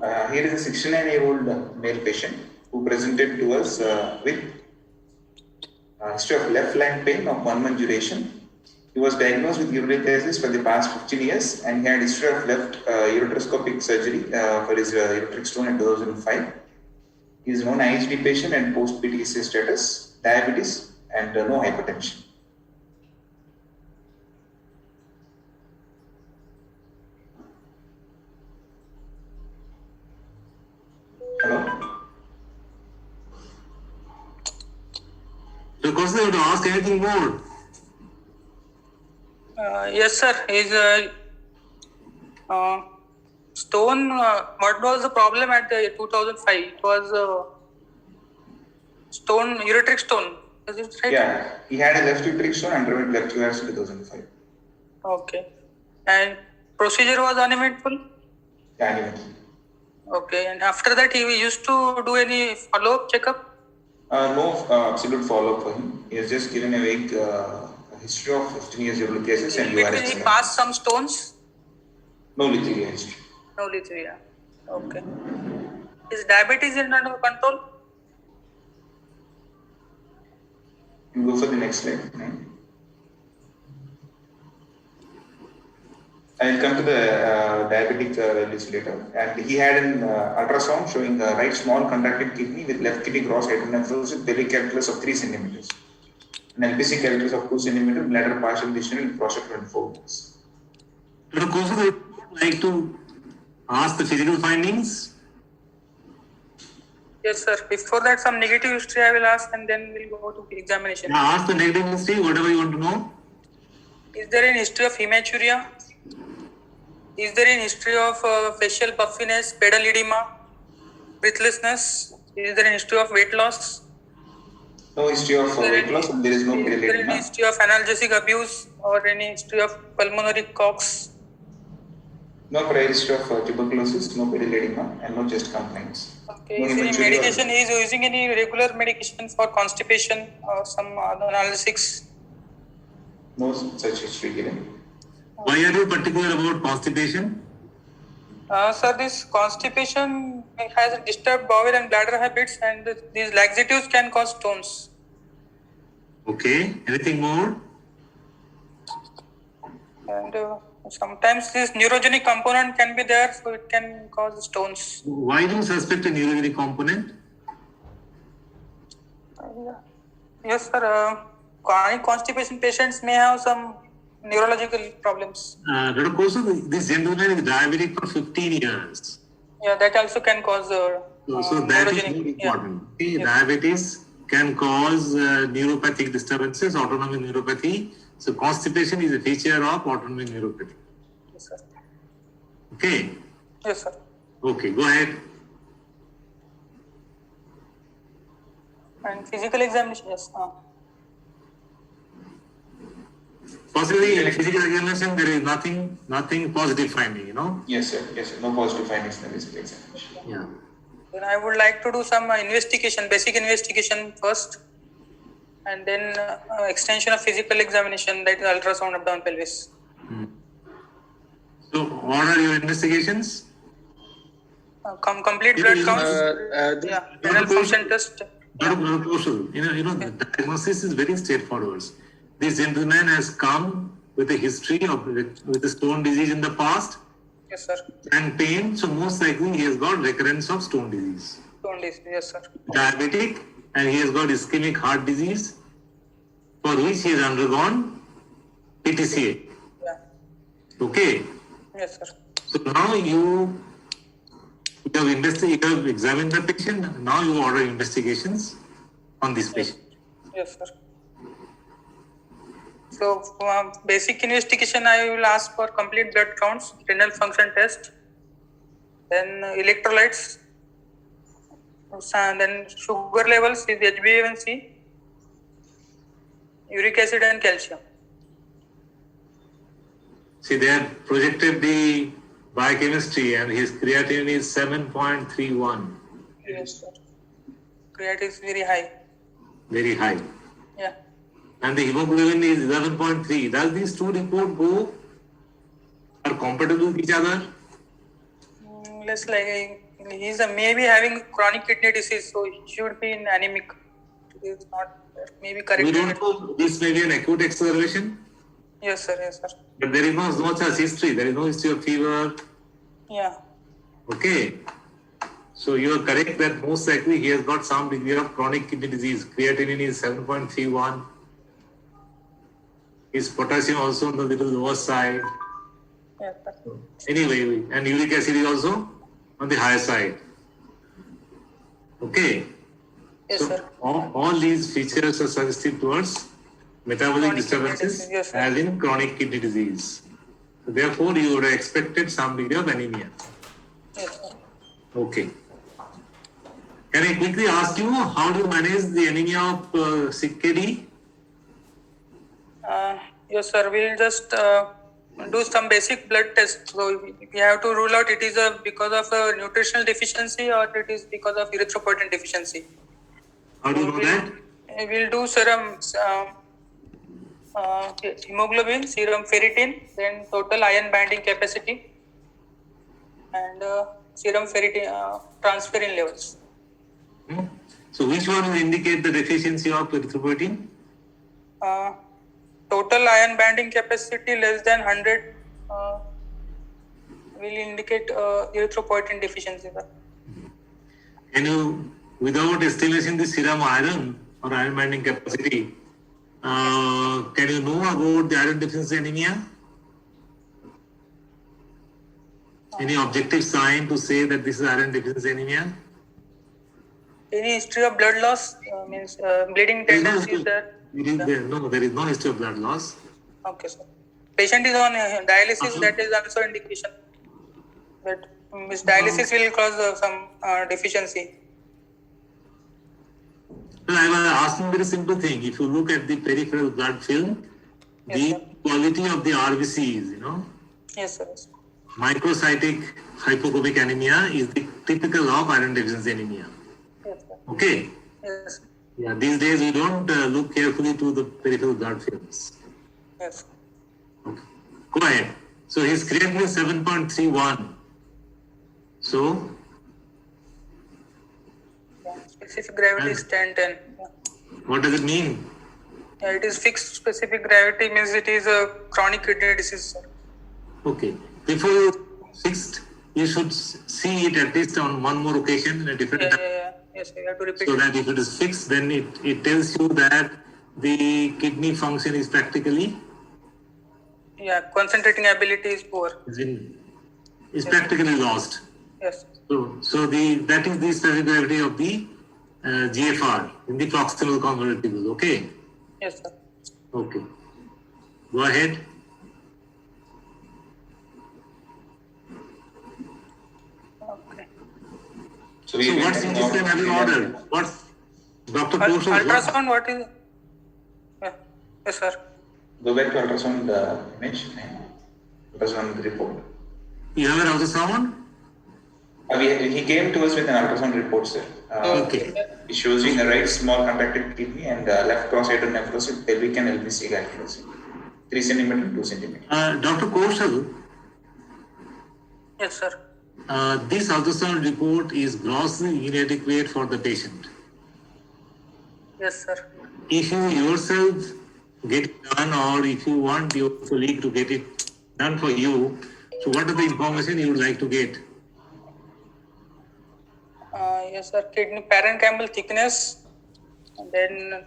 Here is a 69-year-old male patient who presented to us with history of left flank pain of 1 month duration. He was diagnosed with urethritis for the past 15 years and he had history of left ureteroscopic surgery for his ureteric stone in 2005. He is known IHD patient and post PTCA status, diabetes and no hypertension. Hello? So, Kaushik, you have to ask anything more? Yes, sir. Is stone? What was the problem at 2005? It was stone, ureteric stone. Is it right? Yeah, he had a left ureteric stone and underwent left URS in 2005. Okay. And procedure was uneventful? Yeah, uneventful. Okay. And after that, he used to do any follow-up checkup? No absolute follow-up for him. He has just given a vague history of 15 years urolithiasis and URS. Did he pass some stones? No lithiasia history. No lithiasia. Okay. Is diabetes under control? You go for the next slide. I will come to the diabetic list later. And he had an ultrasound showing right small contracted kidney with left kidney gross hydronephrosis, pelvic calculus of 3 centimeters, an LPC calculus of 2 centimeters, bladder partial distension in prostate 24 months. Dr. Kaushik, I would like to ask the physical findings. Yes, sir. Before that, some negative history I will ask and then we'll go to examination. Now ask the negative history, whatever you want to know. Is there any history of hematuria? Is there any history of facial puffiness, pedal edema, breathlessness? Is there any history of weight loss? No history of weight loss, and there is no pedal edema. Is there any history of analgesic abuse or any history of pulmonary coughs? No prior history of tuberculosis, no pedal edema, and no chest complaints. Okay. Is any medication? Is using any regular medication for constipation or some other analgesics? No such history given. Why are you particular about constipation? Sir, this constipation has disturbed bowel and bladder habits, and these laxatives can cause stones. Okay. Anything more? And sometimes this neurogenic component can be there, so it can cause stones. Why do you suspect a neurogenic component? Yes, sir. Chronic constipation patients may have some neurological problems. Dr. Kaushik, this gentleman is diabetic for 15 years. Yeah, that also can cause So that is very important. Yeah. Okay, diabetes can cause neuropathic disturbances, autonomic neuropathy. So constipation is a feature of autonomic neuropathy. Yes, sir. Okay. Yes, sir. Okay, go ahead. And physical examination, yes. Possibly in physical examination there is nothing positive finding, you know? Yes, sir. Yes, sir. No positive findings in the physical examination. Yeah. Then I would like to do some investigation, basic investigation first, and then extension of physical examination, that is ultrasound abdomen pelvis. So what are your investigations? Complete blood counts. Renal function test. Dr. Kaushik, the diagnosis is very straightforward. This gentleman has come with a history of with a stone disease in the past. Yes, sir. And pain, so most likely he has got recurrence of stone disease. Stone disease, yes, sir. Diabetic, and he has got ischemic heart disease, for which he has undergone PTCA. Yeah. Okay. Yes, sir. So now you have examined the patient. Now you order investigations on this patient. Yes, sir. So, basic investigation, I will ask for complete blood counts, renal function test, then electrolytes, then sugar levels is HbA1c, uric acid and calcium. See, they have projected the biochemistry and his creatinine is 7.31. Yes, sir. Creatinine is very high. Very high. Yeah. And the hemoglobin is 11.3. Does these two reports are compatible with each other? Less like He's maybe having chronic kidney disease, so he should be in anemic. He is not maybe We corrected. don't know this may be an acute exacerbation, Yes, sir. Yes, sir. but there is no such history. There is no history of fever. Yeah. Okay. So you are correct that most likely he has got some degree of chronic kidney disease. Creatinine is 7.31. His potassium also on the little lower side. Yes, sir. Anyway, and uric acid is also on the higher side. Okay. Yes, So sir. all these features are suggestive towards metabolic Chronic kidney disturbances disease, yes, sir. as in chronic kidney disease. So therefore, you would have expected some degree of anemia. Yes, sir. Okay. Can I quickly ask you, how do you manage the anemia of CKD? Yes, sir. We'll just do some basic blood tests. So we have to rule out it is because of a nutritional deficiency or it is because of erythropoietin deficiency. How do you know that? We'll do serum hemoglobin, serum ferritin, then total ion binding capacity, and serum ferritin transferrin levels. So which one will indicate the deficiency of erythropoietin? Total ion binding capacity less than 100 will indicate erythropoietin deficiency. Sir. Can you, without establishing the serum iron or iron binding capacity, can you know about the iron deficiency anemia? Any objective sign to say that this is iron deficiency anemia? Any history of blood loss means bleeding There is no tendency is history. there? There is no history of blood loss. Okay, sir. Patient is on dialysis. Uh-huh. That is also indication that means dialysis will cause some deficiency. Well, I was asking very simple thing. If you look at the peripheral blood film, Yes, the sir. quality of the RBCs, Yes, sir. Yes. microcytic hypochromic anemia is the typical of iron deficiency anemia. Yes, sir. Okay. Yes. Yeah. These days we don't look carefully to the peripheral blood films. Yes. Okay. Go ahead. So his creatinine is 7.31. So Yeah. Specific gravity is 10. Yeah. what does it mean? Yeah, it is fixed specific gravity means it is a chronic kidney disease, sir. Okay. Before you fixed, you should see it at least on one more occasion in a different Yeah, time. yeah, yeah. Yes, you have to repeat So it. that if it is fixed, then it tells you that the kidney function is practically Yeah, concentrating ability is poor. is practically lost. Yes. So that is the specific gravity of the GFR in the proximal convertible. Okay. Yes, sir. Okay. Go ahead. Okay. So So what CT scan have you ordered? What Dr. Kosho? Ultrasound, what is? Yeah. Yes, sir. Go back to ultrasound image and ultrasound report. You have an ultrasound? He came to us with an ultrasound report, sir. Okay. It shows you in the right small contracted kidney and left cross-arterial nephrosis, pelvic and LVC calculus. 3 centimeter, 2 centimeter. Dr. Koshal, Yes, sir. this ultrasound report is grossly inadequate for the patient. Yes, sir. If you yourself get it done or if you want your colleague to get it done for you, so what are the information you would like to get? Yes, sir. Kidney parenchymal thickness, and then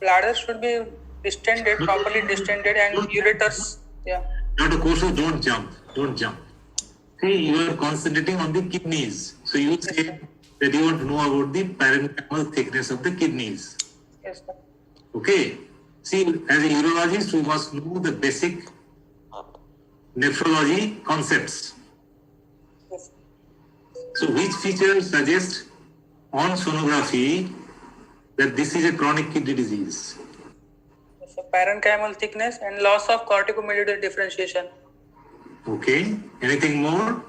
bladder should be distended, properly distended, and ureters. Yeah. Dr. Koshal, don't jump. Don't jump. See, you are concentrating on the kidneys. So you say that you want to know about the parenchymal thickness of the kidneys. Yes, sir. Okay. See, as a urologist, we must know the basic nephrology concepts. Yes. So which features suggest on sonography that this is a chronic kidney disease? Yes, sir. Parenchymal thickness and loss of corticomedullary differentiation, Okay. Anything more?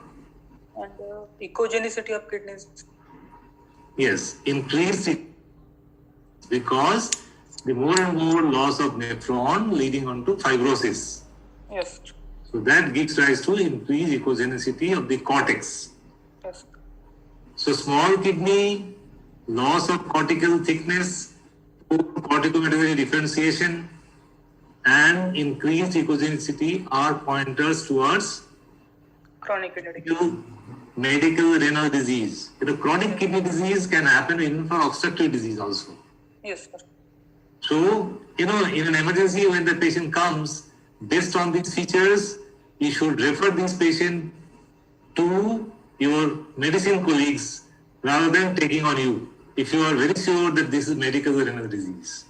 and echogenicity of kidneys. Yes. Increased because the more and more loss of nephron leading on to fibrosis. Yes. So that gives rise to increased echogenicity of the cortex. Yes. So small kidney, loss of cortical thickness, poor corticomedullary differentiation, and increased echogenicity are pointers towards Chronic kidney disease. medical renal disease. Chronic kidney disease can happen even for obstructive disease also. Yes, sir. So, in an emergency when the patient comes, based on these features, you should refer this patient to your medicine colleagues rather than taking on you, if you are very sure that this is medical renal disease.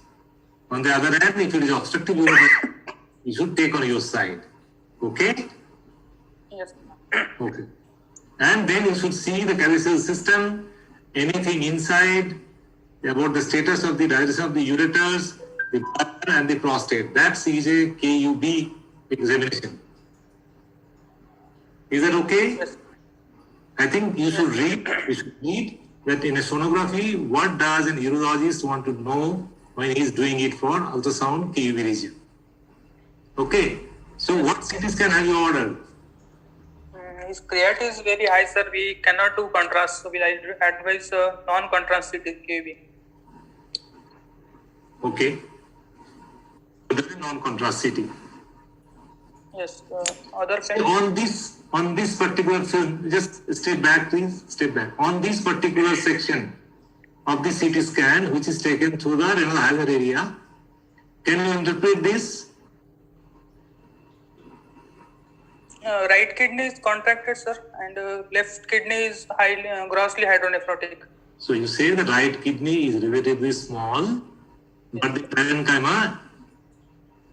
On the other hand, if it is obstructive urinary, you should take on your side. Okay? Yes. Okay. And then you should see the calyceal system, anything inside, about the status of the dilatation of the ureters, the bladder and the prostate. That's EJ KUB examination. Is that okay? Yes. I think you should read that in a sonography, what does an urologist want to know when he is doing it for ultrasound KUB region. Okay. So what CT scan have you ordered? His creatinine is very high, sir. We cannot do contrast, so we advise non-contrast KUB. Okay. So that is non-contrast CT. Yes. Other So things. on this particular film, just step back, please. Step back. On this particular section of the CT scan, which is taken through the renal hazard area, can you interpret this? Right kidney is contracted, sir, and left kidney is highly grossly hydronephrotic. So you say the right kidney is relatively small, but the parenchyma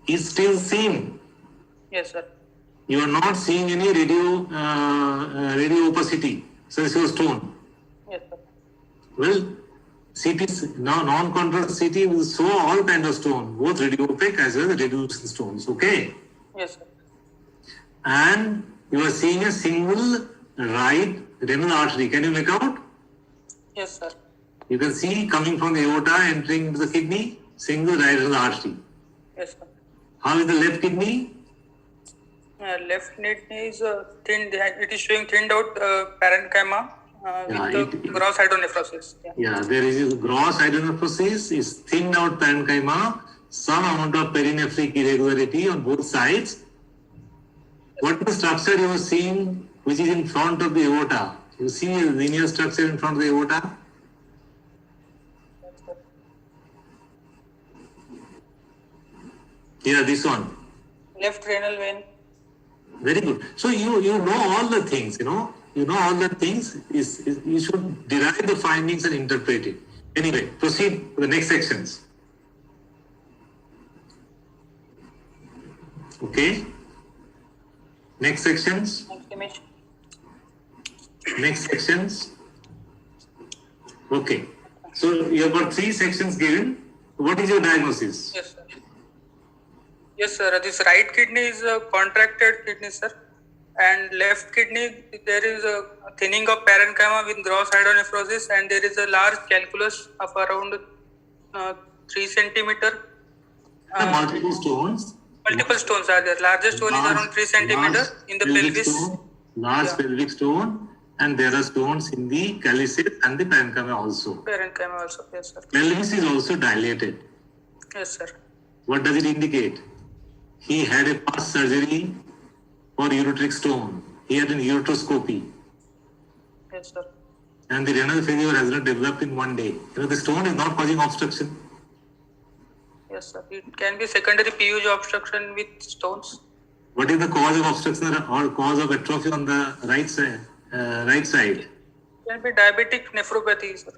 is still seen. Yes, sir. You are not seeing any radio opacity, so it's your stone. Yes, sir. Well, CT, now non-contrast CT will show all kinds of stone, both radiopaque as well as reducing stones. Okay, Yes, sir. and you are seeing a single right renal artery. Can you make out? Yes, sir. You can see coming from the aorta entering into the kidney, single right renal artery. Yes, sir. How is the left kidney? Left kidney is thin. It is showing thinned out parenchyma with the gross hydronephrosis. Yeah, there is a gross hydronephrosis, is thinned out parenchyma, some amount of perinephric irregularity on both sides. What is the structure you are seeing which is in front of the aorta? You see a linear structure in front of the aorta? Yeah, this one. Left renal vein. Very good. So you know all the things, you know all the things. You should derive the findings and interpret it. Anyway, proceed to the next sections. Okay. Next sections. Next image. Next sections. Okay. So you have got 3 sections given. What is your diagnosis? Yes, sir. Yes, sir. This right kidney is a contracted kidney, sir. And left kidney, there is a thinning of parenchyma with gross hydronephrosis, and there is a large calculus of around 3 centimeter. Multiple stones. Multiple stones are there. Largest stone is around 3 centimeter in the pelvis. Large pelvic stone, and there are stones in the calyces and the parenchyma also. Parenchyma also, yes, sir. Pelvis is also dilated. Yes, sir. What does it indicate? He had a past surgery for ureteric stone. He had an ureteroscopy. Yes, sir. And the renal failure has not developed in one day. The stone is not causing obstruction. Yes, sir. It can be secondary PUJ obstruction with stones. What is the cause of obstruction or cause of atrophy on the right side? It can be diabetic nephropathy, sir.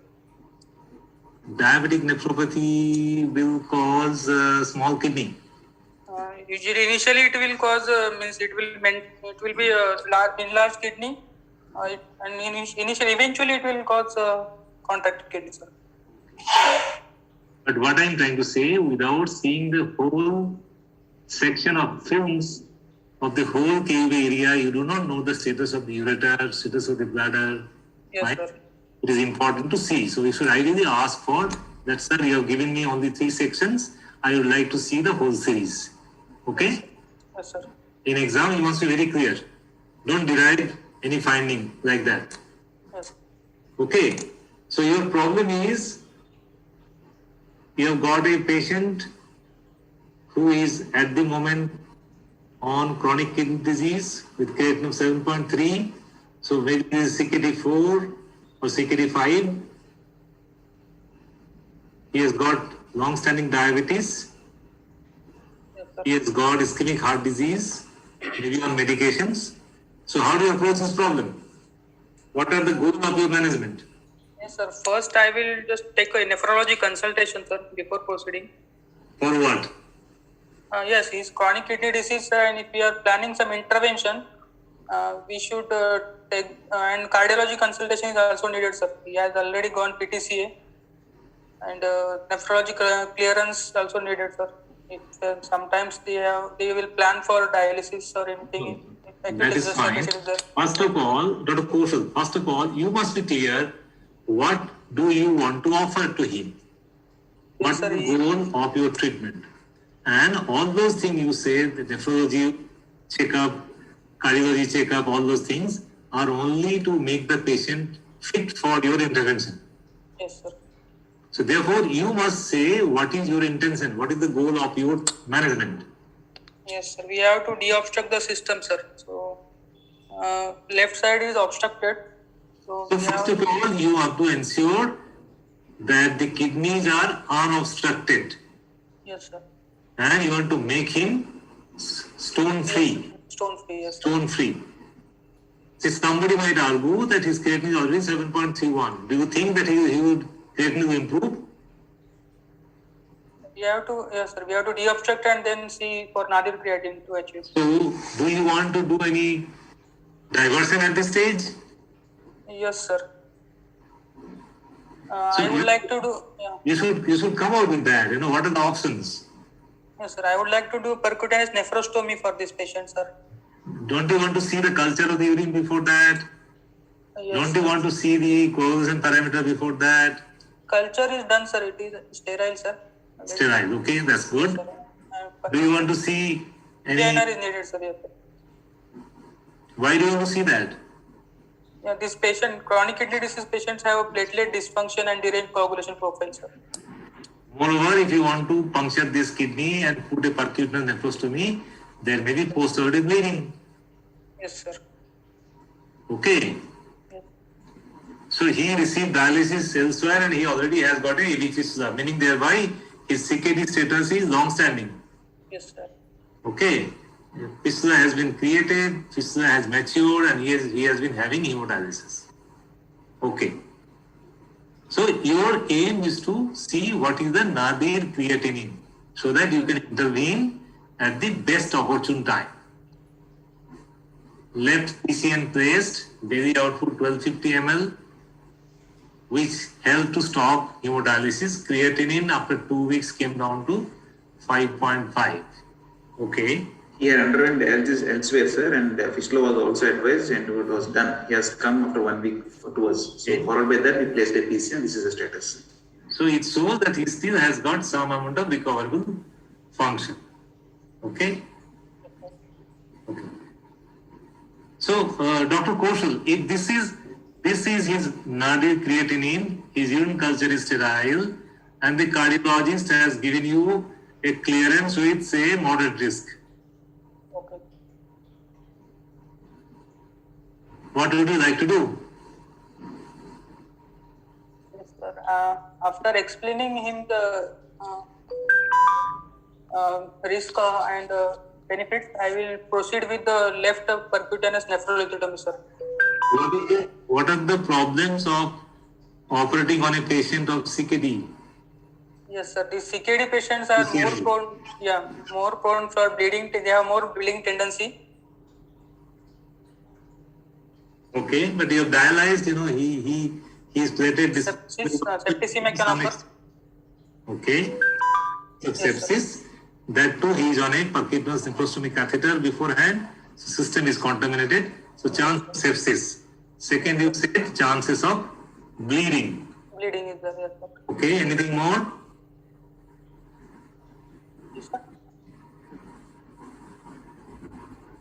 Diabetic nephropathy will cause small kidney. Usually, initially, it will cause it will be a enlarged kidney, and initially, eventually, it will cause contracted kidney, sir. But what I am trying to say, without seeing the whole section of films of the whole KUB area, you do not know the status of the ureter, status of the bladder. Yes, right? sir. It is important to see. So we should ideally ask for that, sir, you have given me only 3 sections. I would like to see the whole series. Okay? Yes, sir. In exam, you must be very clear. Don't derive any finding like that. Yes. Okay. So your problem is you have got a patient who is at the moment on chronic kidney disease with creatinine 7.3. So maybe it is CKD4 or CKD5. He has got long-standing diabetes. Yes, sir. He has got ischemic heart disease, maybe on medications. So how do you approach this problem? What are the goals of your management? Yes, sir. First, I will just take a nephrology consultation, sir, before proceeding. For what? Yes, he's chronic kidney disease, sir, and if we are planning some intervention, we should take and cardiology consultation is also needed, sir. He has already gone PTCA, and nephrology clearance also needed, sir. If, sometimes they will plan for dialysis or anything. That is fine. First of all, Dr. Kaushal, first of all, you must be clear what do you want to offer to him? What is the goal of your treatment? And all those things you say, the nephrology checkup, cardiology checkup, all those things are only to make the patient fit for your intervention. Yes, sir. So therefore, you must say what is your intention, what is the goal of your management. Yes, sir. We have to de-obstruct the system, sir. So left side is obstructed. So first of all, you have to ensure that the kidneys are unobstructed. Yes, sir. And you want to make him stone free. Stone free, yes. Stone free. See, somebody might argue that his creatinine is already 7.31. Do you think that he would creatinine will improve? We have to, yes, sir. We have to de-obstruct and then see for nadir creatinine to achieve. So, do you want to do any diversion at this stage? Yes, sir. I would like to do. Yeah. You should come out with that. What are the options? Yes, sir. I would like to do percutaneous nephrostomy for this patient, sir. Don't you want to see the culture of the urine before that? Yes, Don't you want to see the coagulation parameter before that? Culture is done, sir. It is sterile, sir. Sterile, okay, that's good. Do you want to see any? PNR is needed, sir. Yes, sir. Why do you want to see that? Yeah, this patient, chronic kidney disease patients have a platelet dysfunction and deranged coagulation profile, sir. Moreover, if you want to puncture this kidney and put a percutaneous nephrostomy, there may be post-operative bleeding. Yes, sir. Okay. Yes. So he received dialysis elsewhere and he already has got a AV fistula, meaning thereby his CKD status is long-standing. Yes, sir. Okay. Fistula has been created, fistula has matured, and he has been having hemodialysis. Okay. So your aim is to see what is the nadir creatinine so that you can intervene at the best opportune time. Left PCN placed, daily output 1250 ml, which helped to stop hemodialysis. Creatinine after 2 weeks came down to 5.5. Okay. He had underwent dialysis elsewhere, sir, and fistula was also advised, and it was done. He has come after 1 week to us. So, followed by that, we placed a PCN. This is the status. So it shows that he still has got some amount of recoverable function. Okay. Okay. So, Dr. Kaushal, if this is his nadir creatinine, his urine culture is sterile, and the cardiologist has given you a clearance with, say, moderate risk. Okay. What would you like to do? Yes, sir. After explaining him the risk and benefits, I will proceed with the left percutaneous nephrolithotomy, sir. What are the problems of operating on a patient of CKD? Yes, sir. The CKD patients are more prone for bleeding. They have more bleeding tendency. Okay, but you have dialyzed, he is plated Septicemia can occur. Okay. Sepsis. That too, he is on a percutaneous nephrostomy catheter beforehand. So system is contaminated. So chance of sepsis. Second, you said chances of bleeding. Bleeding is there, yes, sir. Okay, anything more? Yes, sir.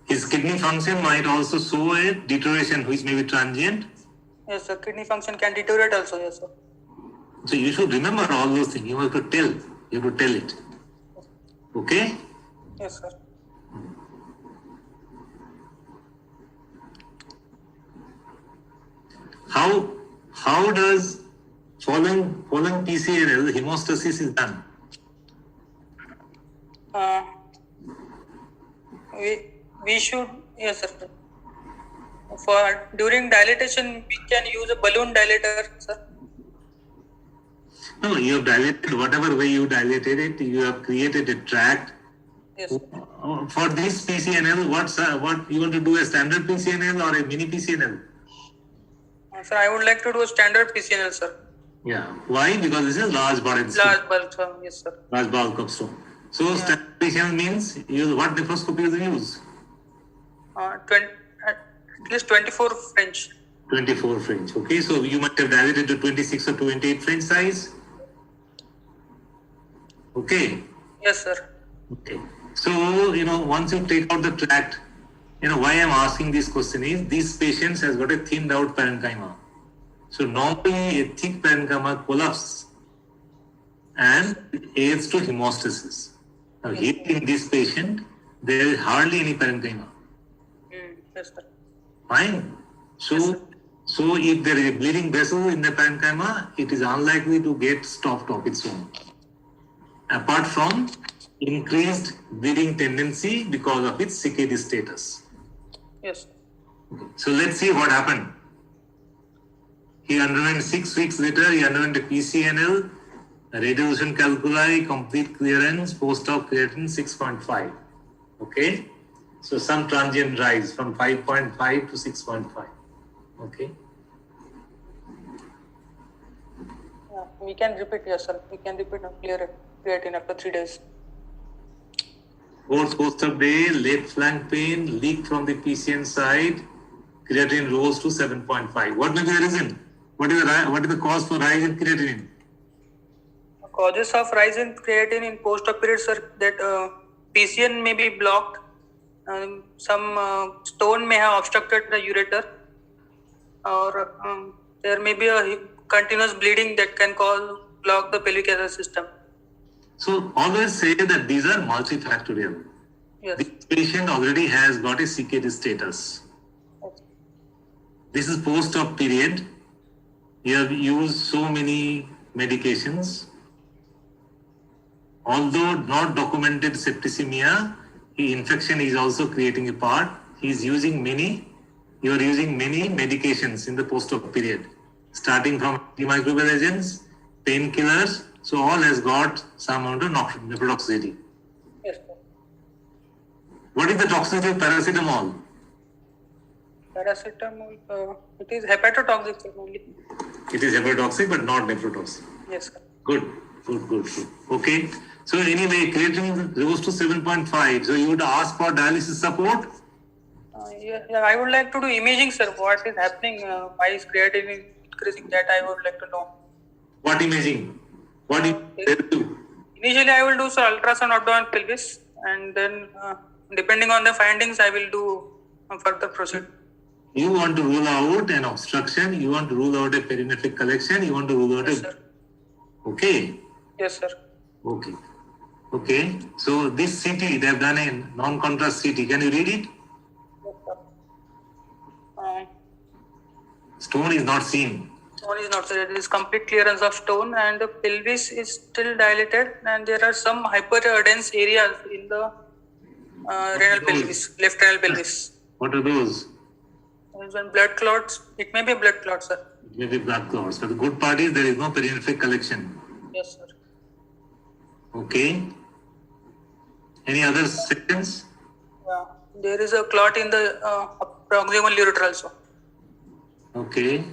His kidney function might also show a deterioration which may be transient. Yes, sir. Kidney function can deteriorate also. Yes, sir. So you should remember all those things. You have to tell. You have to tell it. Okay? Yes, sir. How does following PCNL hemostasis is done? We should, yes, sir. For during dilatation, we can use a balloon dilator, sir. No, you have dilated whatever way you dilated it. You have created a tract. Yes, sir. For this PCNL, what you want to do, a standard PCNL or a mini PCNL? Sir, I would like to do a standard PCNL, sir. Yeah. Why? Because this is large bodied Large bulk, sir. Yes, sir. large bulk of stone. So standard PCNL means what nephroscopy you use? 20, at least 24 French. 24 French. Okay, so you might have dilated to 26 or 28 French size. Okay. Yes, sir. Okay. So, once you take out the tract, why I'm asking this question is these patients has got a thinned out parenchyma. So normally a thick parenchyma collapse and aids to hemostasis. Now here in this patient, there is hardly any parenchyma. Yes, sir. Fine. So if there is a bleeding vessel in the parenchyma, it is unlikely to get stopped of its own. Apart from increased bleeding tendency because of its CKD status. Yes. So let's see what happened. He underwent 6 weeks later, he underwent a PCNL, radiation calculi, complete clearance, post-op creatinine 6.5. Okay? So some transient rise from 5.5 to 6.5. Okay? Yeah, we can repeat, yes, sir. We can repeat and clear it, creatinine after 3 days. Fourth post-op day, left flank pain, leak from the PCN side, creatinine rose to 7.5. What may be the reason? What is the cause for rise in creatinine? Causes of rise in creatinine in post-op periods are that PCN may be blocked, some stone may have obstructed the ureter, or there may be a continuous bleeding that can block the pelvic acid system. So always say that these are multifactorial. Yes. This patient already has got a CKD status. Yes. This is post-op period. You have used so many medications. Although not documented septicemia, infection is also creating a part. You are using many medications in the post-op period, starting from antimicrobial agents, painkillers. So all has got some amount of nephrotoxicity. Yes, sir. What is the toxicity of paracetamol? Paracetamol, it is hepatotoxic, sir, only. It is hepatotoxic but not nephrotoxic. Yes, sir. Good. Okay. So anyway, creatinine rose to 7.5. So you would ask for dialysis support? Yeah, I would like to do imaging, sir. What is happening? Why is creatinine increasing? That I would like to know. What imaging? What do you do? Initially, I will do ultrasound abdomen pelvis, and then depending on the findings, I will do further proceed. You want to rule out an obstruction, you want to rule out a perinephric collection, you want to rule out Yes, sir. Okay. Yes, sir. Okay. So this CT, they have done a non-contrast CT. Can you read it? Yes, sir. Stone is not seen. Stone is not, sir. It is complete clearance of stone, and the pelvis is still dilated, and there are some hyperdense areas in the renal pelvis, left renal pelvis. What are those? When blood clots, it may be a blood clot, sir. Maybe blood clots. But the good part is there is no perinephric collection. Yes, sir. Okay. Any other sections? Yeah. There is a clot in the proximal ureter also. Okay.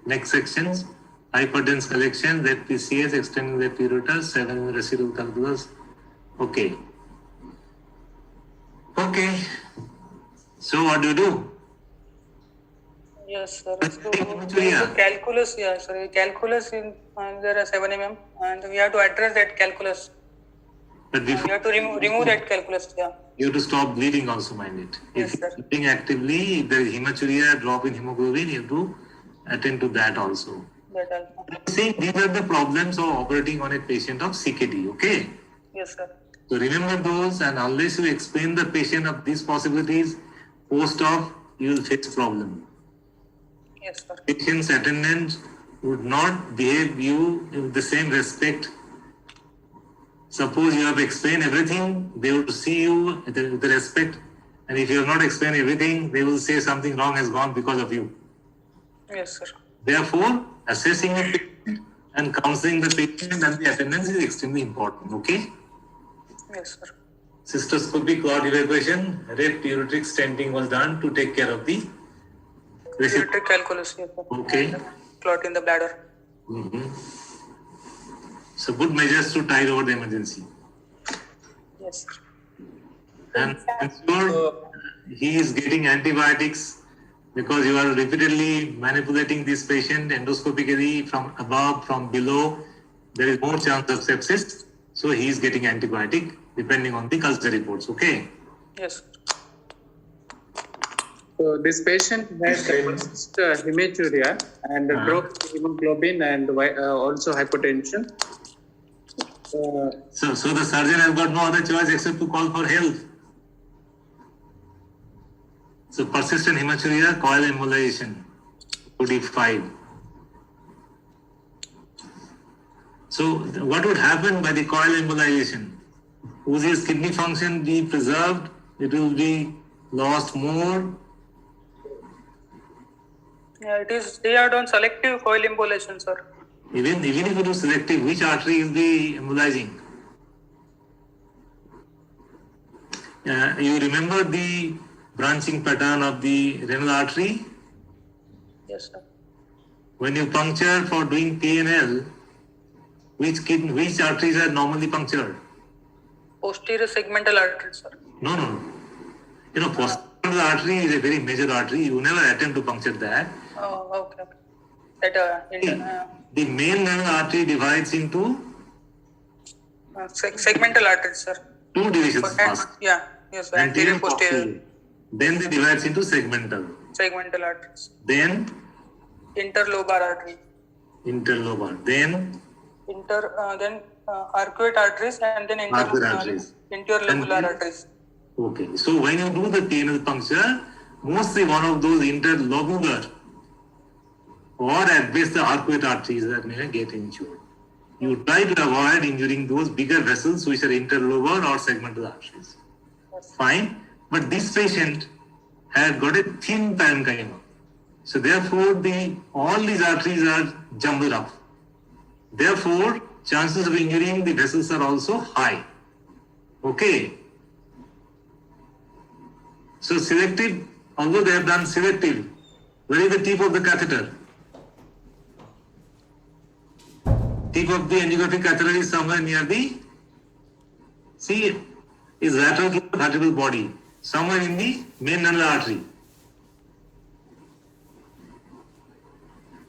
Next sections. Hyperdense collection, ZPCS, extending the ureter, 7 residual calculus. Okay. So what do you do? Yes, sir. So there is a calculus, yeah, sorry. Calculus in there are 7 mm, and we have to address that calculus. But You before have to remove that calculus. Yeah. you have to stop bleeding also, mind it. Yes, If sir. you're bleeding actively, if there is hematuria, drop in hemoglobin, you have to attend to that also. That also. See, these are the problems of operating on a patient of CKD, okay? Yes, sir. So remember those, and unless you explain the patient of these possibilities, post-op, you will face problem. Yes, sir. Patient's attendant would not behave you with the same respect. Suppose you have explained everything, they would see you with the respect, and if you have not explained everything, they will say something wrong has gone because of you. Yes, sir. Therefore, assessing a patient and counseling the patient and the attendance is extremely important, okay? Yes, sir. Cystoscopic clot evacuation, red ureteric stenting was done to take care of the Ureteric calculus. Yes, sir. Okay. And clot in the bladder. So good measures to tide over the emergency. Yes, sir. And ensure he is getting antibiotics because you are repeatedly manipulating this patient endoscopically from above, from below. There is more chance of sepsis. So he is getting antibiotic depending on the culture reports. Okay. Yes. So this patient has hematuria and drop hemoglobin and also hypotension. So the surgeon has got no other choice except to call for help. So persistent hematuria, coil embolization, OD5. So what would happen by the coil embolization? Would his kidney function be preserved? It will be lost more. Yeah, it is. They are done selective coil embolization, sir. Even if it is selective, which artery is the embolizing? You remember the branching pattern of the renal artery? Yes, sir. When you puncture for doing PNL, which arteries are normally punctured? Posterior segmental artery, sir. No. You know, posterior artery is a very major artery. You never attempt to puncture that. Oh, okay. That The main renal artery divides into segmental artery, sir. two divisions first. Yeah. Yes, sir. Anterior, posterior. Then they divides into segmental. Segmental arteries. Then Interlobar artery. interlobar. Then arcuate arteries and then arcuate arteries. interlobular arteries. Okay. So when you do the PNL puncture, mostly one of those interlobular or at best the arcuate arteries that may get injured. You try to avoid injuring those bigger vessels which are interlobar or segmental arteries. Yes. Fine. But this patient had got a thin parenchyma. So therefore all these arteries are jumbled up. Therefore, chances of injuring the vessels are also high. Okay. So selective, although they have done selective, where is the tip of the catheter? Tip of the angiographic catheter is somewhere near the, is lateral to the vertebral body, somewhere in the main renal artery.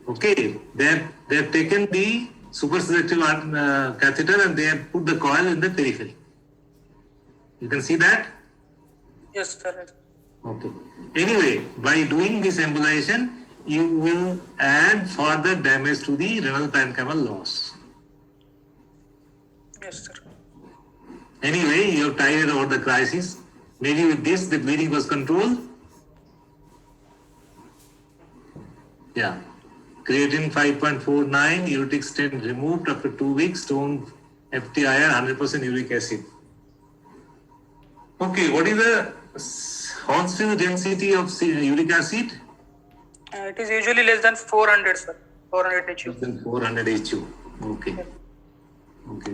Okay, they have taken the supraselective catheter and they have put the coil in the periphery. You can see that? Yes, sir. Okay. Anyway, by doing this embolization, you will add further damage to the renal parenchymal loss. Yes, sir. Anyway, you have tided over the crisis. Maybe with this, the bleeding was controlled. Yeah. Creatine 5.49, ureteric stent removed after 2 weeks, stone FTIR, 100% uric acid. Okay, what is the Hounsfield density of uric acid? It is usually less than 400, sir. 400 HU. Less than 400 HU. Okay. Okay,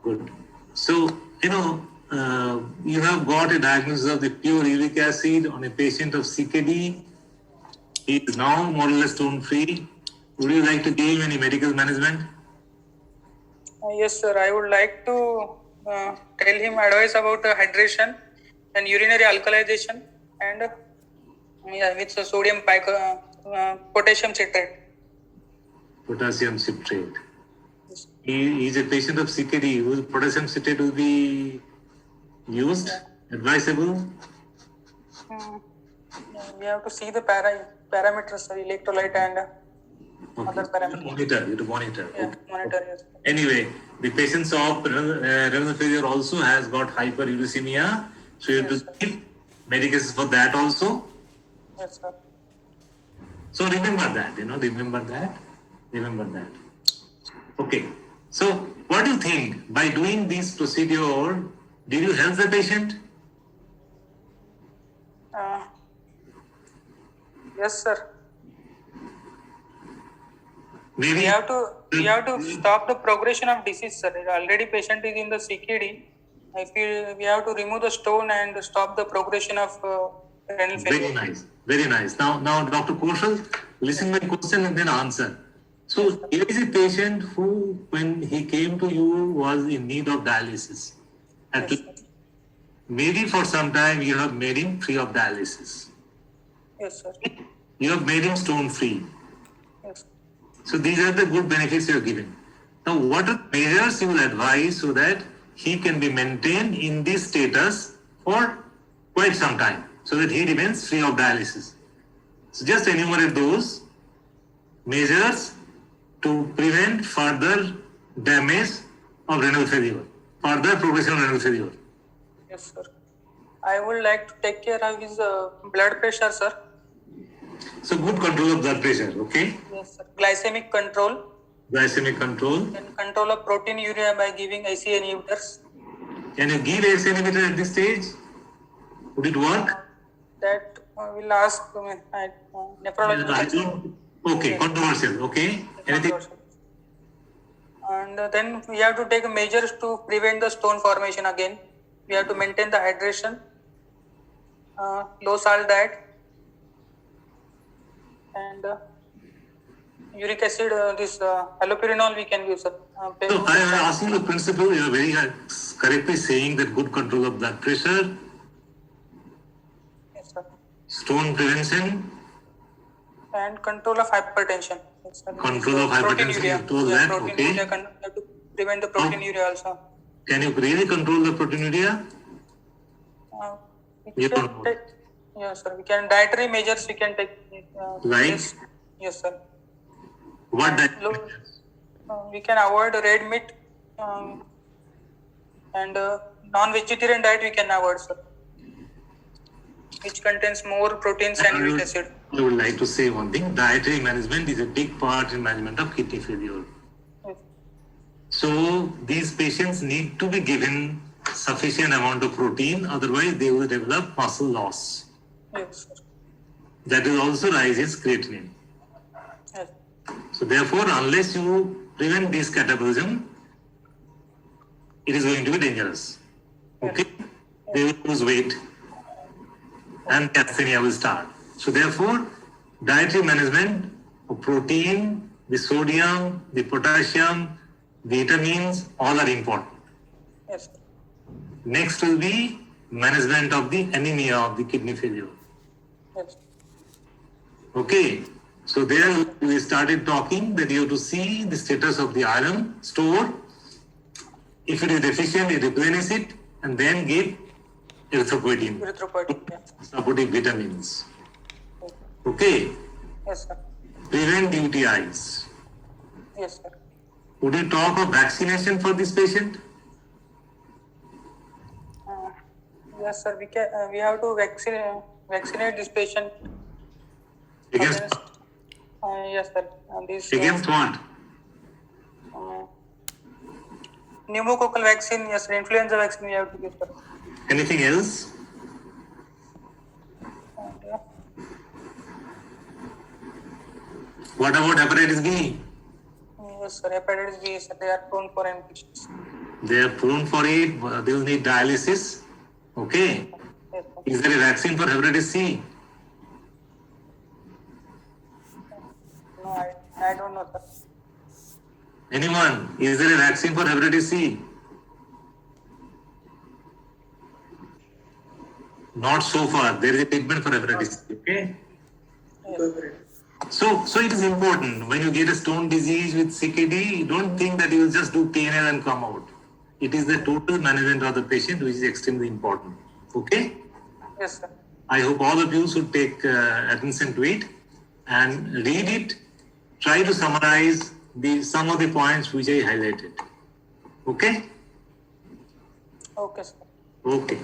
good. So, you have got a diagnosis of the pure uric acid on a patient of CKD. He is now more or less stone free. Would you like to give him any medical management? Yes, sir. I would like to tell him advice about hydration and urinary alkalization and with sodium potassium citrate. Potassium citrate. he is a patient of CKD, whose potassium citrate will be used, advisable. We have to see the parameters, sir, electrolyte and other parameters. Monitor, you have to monitor. Yeah, Okay. monitor, yes. Anyway, the patients of renal failure also has got hyperuricemia, so you have Yes, to sir. give medications for that also. Yes, sir. So remember that, remember that. Okay. So what do you think? By doing this procedure, did you help the patient? Yes, sir. Maybe We have to stop the progression of disease, sir. Already patient is in the CKD. We have to remove the stone and stop the progression of renal failure. Very nice. Now, Dr. Kaushal, listen to my question and then answer. So, here is a patient who, when he came to you, was in need of dialysis. At Yes, least, maybe for some time you have made him free of dialysis. Yes, sir. You have made him stone free. Yes. So these are the good benefits you are giving. Now, what are the measures you will advise so that he can be maintained in this status for quite some time, so that he remains free of dialysis? So just enumerate those measures to prevent further damage of renal failure, further progression of renal failure. Yes, sir. I would like to take care of his blood pressure, sir. So good control of blood pressure, okay? Yes, sir. Glycemic control Glycemic control. and control of proteinuria by giving ACE inhibitors. Can you give ACE inhibitor at this stage? Would it work? That will ask nephrological. Okay, controversial, okay? Anything? And then we have to take measures to prevent the stone formation again. We have to maintain the hydration, low salt diet, and uric acid. This allopurinol we can use. So I am asking the principal, you are very correctly saying that good control of blood pressure, Yes, sir. stone prevention, And control of hypertension. Yes, sir. Control of hypertension, you told that, okay. Proteinuria, we have to prevent the proteinuria also. can you really control the proteinuria? We You can don't know. take, yes, sir. We can dietary measures. We can take. Like? Yes, sir. What that? We can avoid red meat and non-vegetarian diet. We can avoid, sir, which contains more proteins and uric acid. I would like to say one thing. Dietary management is a big part in management of kidney failure. Yes. So these patients need to be given sufficient amount of protein, otherwise they will develop muscle loss. Yes, sir. That will also rise his creatinine. Yes. So therefore, unless you prevent this catabolism, it is going to be dangerous. Okay? They will lose weight and asthenia will start. So therefore, dietary management of protein, the sodium, the potassium, vitamins, all are important. Yes, sir. Next will be management of the anemia of the kidney failure. Yes. Okay, so there we started talking that you have to see the status of the iron store. If it is deficient, you replenish it and then give erythropoietin, Erythropoietin. Yeah. supportive vitamins. Okay, Yes, sir. prevent UTIs. Yes, sir. Would you talk of vaccination for this patient? Yes, sir. We have to vaccinate this patient Against, against. Yes, sir. This against what? pneumococcal vaccine. Yes, sir. Influenza vaccine we have to give, sir. Anything else? Yeah. What about hepatitis B? Yes, sir. Hepatitis B, sir. They are prone for infections. They are prone for it, they will need dialysis. Okay. Yes, sir. Is there a vaccine for hepatitis C? No, I don't know, sir. Anyone? Is there a vaccine for hepatitis C? Not so far. There is a treatment for hepatitis C. Okay. Yes. So it is important when you get a stone disease with CKD, don't think that you will just do PNL and come out. It is the total management of the patient which is extremely important. Okay? Yes, sir. I hope all of you should take attention to it and read it. Try to summarize some of the points which I highlighted. Okay? Okay, sir. Okay.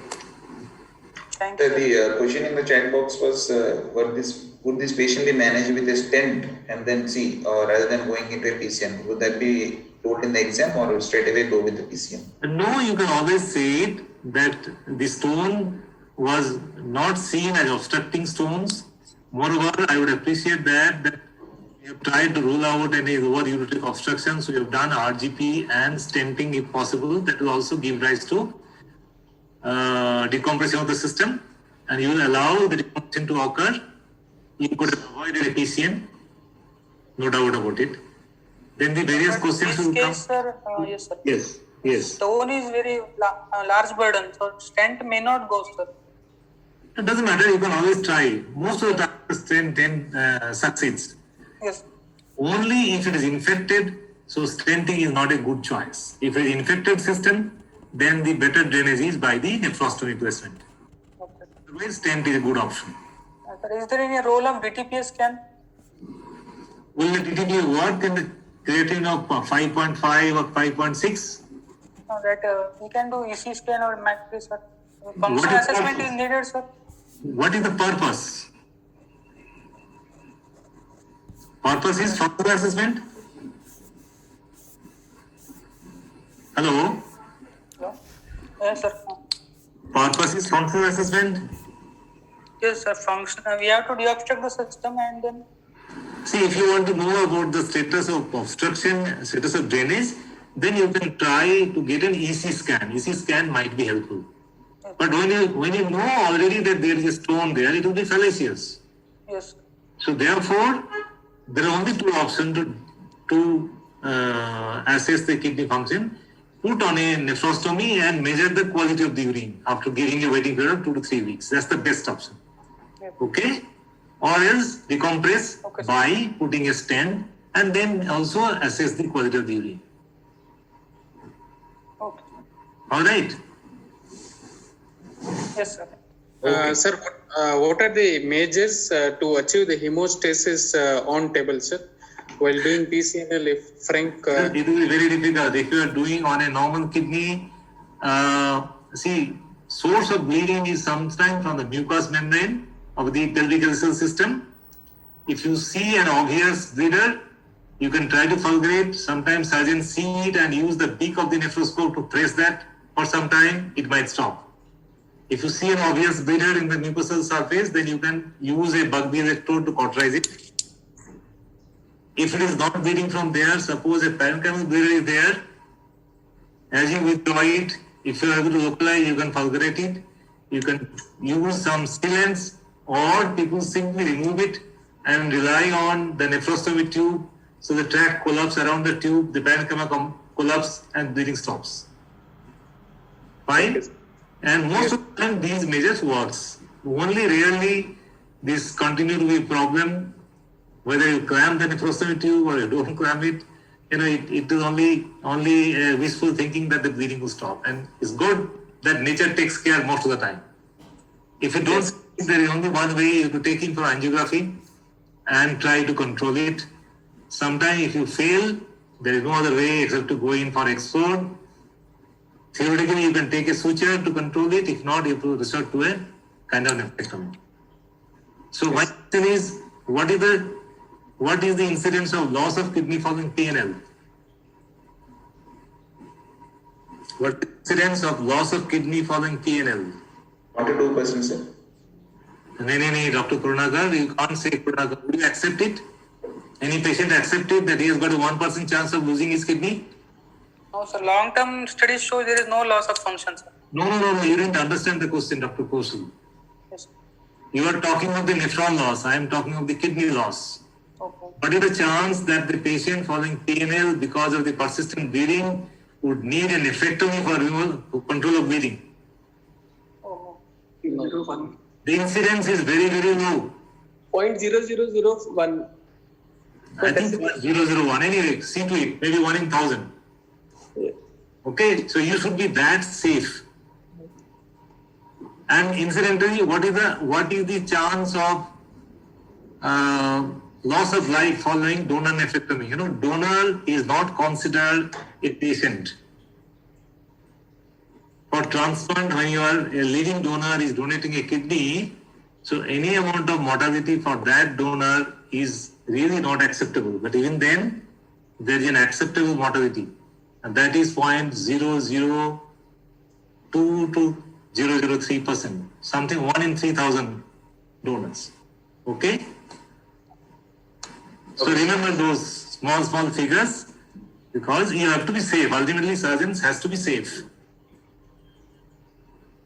Thank you. The question in the chat box was, would this patient be managed with a stent and then see, or rather than going into a PCN? Would that be told in the exam or straight away go with the PCN? No, you can always say it that the stone was not seen as obstructing stones. Moreover, I would appreciate that you have tried to rule out any lower ureteric obstruction, so you have done RGP and stenting if possible. That will also give rise to decompression of the system, and you will allow the decompression to occur. You could have avoided a PCN, no doubt about it. Then the various But questions this will come. case, sir, yes, sir. Yes. Stone is very large burden, so stent may not go, sir. It doesn't matter, you can always try. Most of the time, the stent succeeds. Yes. Only if it is infected, so stenting is not a good choice. If it is infected system, then the better drainage is by the nephrostomy placement. Okay. Otherwise, stent is a good option. Sir, is there any role of DTPA scan? Will the DTP work in the creatinine of 5.5 or 5.6? No, that we can do EC scan or MACD, sir. What Functional is assessment purpose? is needed, sir. What is the purpose? Purpose is functional assessment? Hello? Yeah. Yes, sir. Purpose is functional assessment? Yes, sir. Functional. We have to deobstruct the system and then. See, if you want to know about the status of obstruction, status of drainage, then you can try to get an EC scan. EC scan might be helpful. But when you know already that there is a stone there, it will be fallacious. Yes. So therefore, there are only two options to assess the kidney function. Put on a nephrostomy and measure the quality of the urine after giving a waiting period of 2 to 3 weeks. That's the best option. Yes. Okay? Or else decompress Okay, sir. by putting a stent and then also assess the quality of the urine. Okay. All right? Yes, sir. Sir, what are the measures to achieve the hemostasis on table, sir? While doing PCNL, if Frank... It will be very difficult. If you are doing on a normal kidney, see, source of bleeding is sometimes from the mucous membrane of the pelvic vessel system. If you see an obvious bleeder, you can try to fulgurate. Sometimes surgeons see it and use the beak of the nephroscope to press that. For some time, it might stop. If you see an obvious bleeder in the mucosal surface, then you can use a bug electrode to cauterize it. If it is not bleeding from there, suppose a parenchymal bleeder is there, as you withdraw it, if you are able to localize, you can fulgurate it. You can use some sealants, or people simply remove it and rely on the nephrostomy tube. So the tract collapse around the tube, the parenchyma collapse, and bleeding stops. Fine? And most of the time, these measures works. Only rarely this continue to be a problem. Whether you clamp the nephrostomy tube or you don't clamp it, it is only wishful thinking that the bleeding will stop. And it's good that nature takes care most of the time. If you don't, there is only one way: you have to take him for angiography and try to control it. Sometimes if you fail, there is no other way except to go in for X4. Theoretically, you can take a suture to control it. If not, you have to resort to a kind of nephrectomy. So my question is, what is the incidence of loss of kidney following PNL? What is the incidence of loss of kidney following PNL? 1 to 2%, sir. No, Dr. Kurunagar, you can't say Kurunagar. Would you accept it? Any patient accept it that he has got a 1% chance of losing his kidney? No, sir. Long-term studies show there is no loss of function, sir. No. You didn't understand the question, Dr. Kosul. Yes. You are talking of the nephron loss. I am talking of the kidney loss. Okay. What is the chance that the patient following PNL because of the persistent bleeding would need a nephrectomy for control of bleeding? Oh, The incidence is very, very low. 0.0001. I think 001. Anyway, see to it. Maybe 1 in 1,000. Yeah. Okay, so you should be that safe. And incidentally, what is the chance of loss of life following donor nephrectomy? You know, donor is not considered a patient. For transplant, when you are a living donor is donating a kidney, so any amount of mortality for that donor is really not acceptable. But even then, there is an acceptable mortality, and that is 0.002 to 0.003%, something 1 in 3,000 donors. Okay? So remember those small figures, because you have to be safe. Ultimately, surgeons has to be safe.